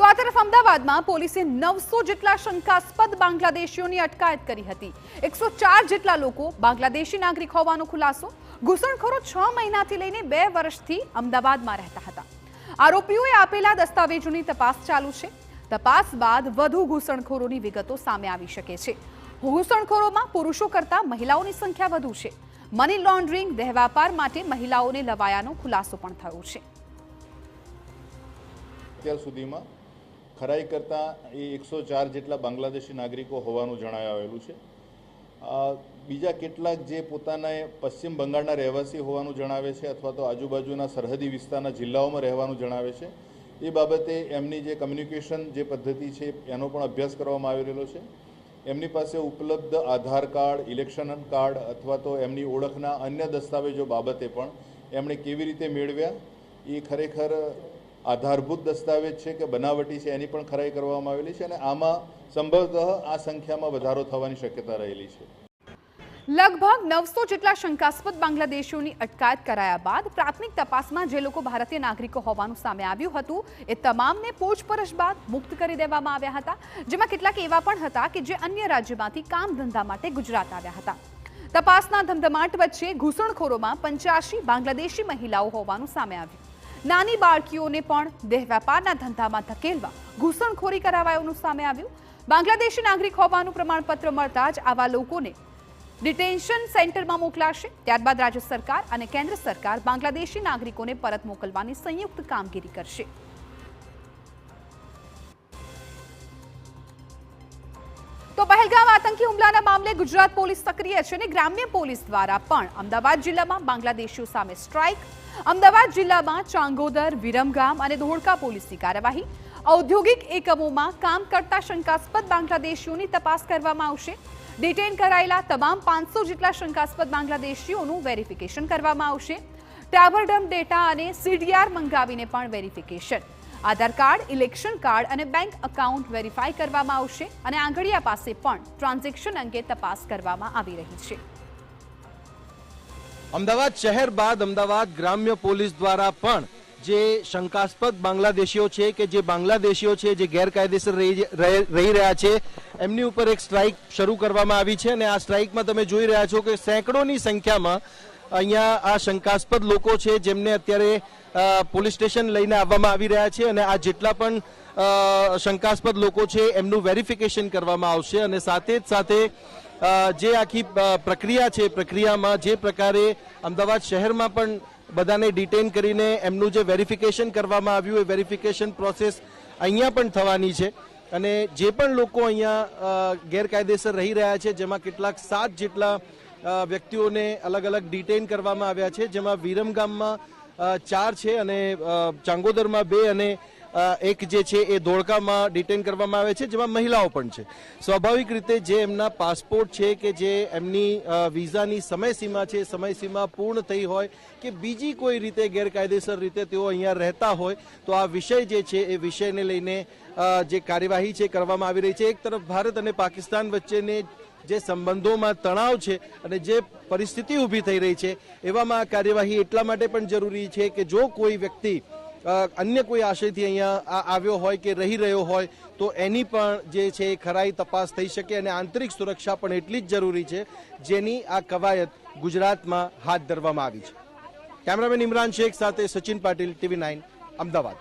આ તરફ અમદાવાદમાં પોલીસે 900 જેટલા શંકાસ્પદ બાંગ્લાદેશીઓની અટકાયત કરી હતી। 104 જેટલા લોકો બાંગ્લાદેશી નાગરિક હોવાનો ખુલાસો। ઘૂસણખોરો 6 મહિનાથી લઈને 2 વર્ષથી અમદાવાદમાં રહેતા હતા। આરોપીઓએ આપેલા દસ્તાવેજોની તપાસ ચાલુ છે। તપાસ બાદ વધુ ઘૂસણખોરોની વિગતો સામે આવી શકે છે। ઘૂસણખોરોમાં પુરુષો કરતા મહિલાઓની સંખ્યા વધુ છે। મની લોન્ડરિંગ, દેહ વેપાર માટે મહિલાઓને લવાયાનો ખુલાસો પણ થયો છે। અત્યાર સુધીમાં ખરાઈ કરતા એ 104 જેટલા બાંગ્લાદેશી નાગરિકો હોવાનું જણાવેલું છે। બીજા કેટલાક જે પોતાના પશ્ચિમ બંગાળના રહેવાસી હોવાનું જણાવે છે અથવા તો આજુબાજુના સરહદી વિસ્તારના જિલ્લાઓમાં રહેવાનું જણાવે છે। એ બાબતે એમની જે કમ્યુનિકેશન જે પદ્ધતિ છે એનો પણ અભ્યાસ કરવામાં આવી રહેલો છે। એમની પાસે ઉપલબ્ધ આધાર કાર્ડ, ઇલેક્શન કાર્ડ અથવા તો એમની ઓળખના અન્ય દસ્તાવેજો બાબતે પણ એમણે કેવી રીતે મેળવ્યા એ ખરેખર આધારભૂત દસ્તાવેજ છે કે બનાવટી છે એની પણ ખરાઈ કરવામાં આવેલી છે અને આમાં સંભવતઃ આ સંખ્યામાં વધારો થવાની શક્યતા રહેલી છે। લગભગ 900 જેટલા શંકાસ્પદ બાંગ્લાદેશીઓની અટકાયત કરાયા બાદ પ્રાથમિક તપાસમાં જે લોકો ભારતીય નાગરિકો હોવાનું સામે આવ્યું હતું એ તમામને પૂછપરછ બાદ મુક્ત કરી દેવામાં આવ્યા હતા, જેમાં કેટલાક એવા પણ હતા કે જે અન્ય રાજ્યમાંથી કામ ધંધા માટે ગુજરાત આવ્યા હતા। તપાસના ધમધમાટ વચ્ચે ઘૂસણખોરોમાં 85 બાંગ્લાદેશી મહિલાઓ હોવાનું સામે આવ્યું। નાની બાળકીઓને પણ દેહ વેપારના ધંધામાં ધકેલવા ઘૂસણખોરી કરાવાયોનું સામે આવ્યું। બાંગ્લાદેશી નાગરિક હોવાનું પ્રમાણપત્ર મળતા જ આવા લોકોને ડિટેન્શન સેન્ટરમાં મોકલાશે। ત્યારબાદ રાજ્ય સરકાર અને કેન્દ્ર સરકાર બાંગ્લાદેશી નાગરિકોને પરત મોકલવાની સંયુક્ત કામગીરી કરશે। તો પહેલગામ આતંકી હુમલાના મામલે ગુજરાત પોલીસ સક્રિય છે અને ગ્રામ્ય પોલીસ દ્વારા પણ અમદાવાદ જિલ્લામાં બાંગ્લાદેશીઓ સામે સ્ટ્રાઇક। અમદાવાદ જિલ્લામાં ચાંગોદર, વિરમગામ અને ધોળકા પોલીસની કાર્યવાહી। ઔદ્યોગિક એકમોમાં કામ કરતા શંકાસ્પદ બાંગ્લાદેશીઓની તપાસ કરવામાં આવશે। ડિટેન કરાયેલા તમામ 500 જેટલા શંકાસ્પદ બાંગ્લાદેશીઓનું વેરિફિકેશન કરવામાં આવશે। ટાવરડમ ડેટા અને સીડીઆર મંગાવીને પણ વેરિફિકેશન। આધાર કાર્ડ, ઇલેક્શન કાર્ડ અને બેંક એકાઉન્ટ વેરીફાઈ કરવામાં આવશે અને આંગળીયા પાસે પણ ટ્રાન્ઝેક્શન અંગે તપાસ કરવામાં આવી રહી છે। અમદાવાદ શહેર બાદ અમદાવાદ ગ્રામ્ય પોલીસ દ્વારા પણ જે શંકાસ્પદ બાંગ્લાદેશીઓ છે કે જે બાંગ્લાદેશીઓ છે જે ગેરકાયદેસર રહી રહ્યા છે એમની ઉપર એક સ્ટ્રાઇક શરૂ કરવામાં આવી છે અને આ સ્ટ્રાઇકમાં તમે જોઈ રહ્યા છો કે સેંકડોની સંખ્યામાં અહીંયા આ શંકાસ્પદ લોકો છે જેમને અત્યારે પોલીસ સ્ટેશન લઈને આવવામાં આવી રહ્યા છે અને આ જેટલા પણ શંકાસ્પદ લોકો છે એમનું વેરિફિકેશન કરવામાં આવશે અને સાથે જ સાથે જે આખી પ્રક્રિયા છે પ્રક્રિયામાં જે પ્રકારે અમદાવાદ શહેરમાં પણ બધાને ડિટેન કરીને એમનું જે વેરિફિકેશન કરવામાં આવ્યું એ વેરિફિકેશન પ્રોસેસ અહીંયા પણ થવાની છે અને જે પણ લોકો અહીંયા ગેરકાયદેસર રહી રહ્યા છે જેમાં કેટલાક 7 જેટલા વ્યક્તિઓને અલગ અલગ ડિટેન કરવામાં આવ્યા છે, જેમાં વિરમગામમાં 4 છે અને ચાંગોદરમાં 2 અને એક જે છે એ ધોળકામાં ડિટેન કરવામાં આવે છે જેમાં મહિલાઓ પણ છે। સ્વાભાવિક રીતે જે એમના પાસપોર્ટ છે કે જે એમની વિઝાની સમયસીમા છે સમયસીમા પૂર્ણ થઈ હોય કે બીજી કોઈ રીતે ગેરકાયદેસર રીતે તેઓ અહીંયા રહેતા હોય તો આ વિષય જે છે એ વિષયને લઈને જે કાર્યવાહી છે કરવામાં આવી રહી છે। એક તરફ ભારત અને પાકિસ્તાન વચ્ચેને જે સંબંધોમાં તણાવ છે અને જે પરિસ્થિતિ ઊભી થઈ રહી છે એવામાં આ કાર્યવાહી એટલા માટે પણ જરૂરી છે કે જો કોઈ વ્યક્તિ અન્ય કોઈ આશયથી અહીંયા આવ્યો હોય કે રહી રહ્યો હોય તો એની પણ જે છે ખરાઈ તપાસ થઈ શકે અને આંતરિક સુરક્ષા પણ એટલી જ જરૂરી છે જેની આ કવાયત ગુજરાતમાં હાથ ધરવામાં આવી છે। કેમેરામેન ઇમરાન શેખ સાથે સચિન પાટીલ, TV9 અમદાવાદ।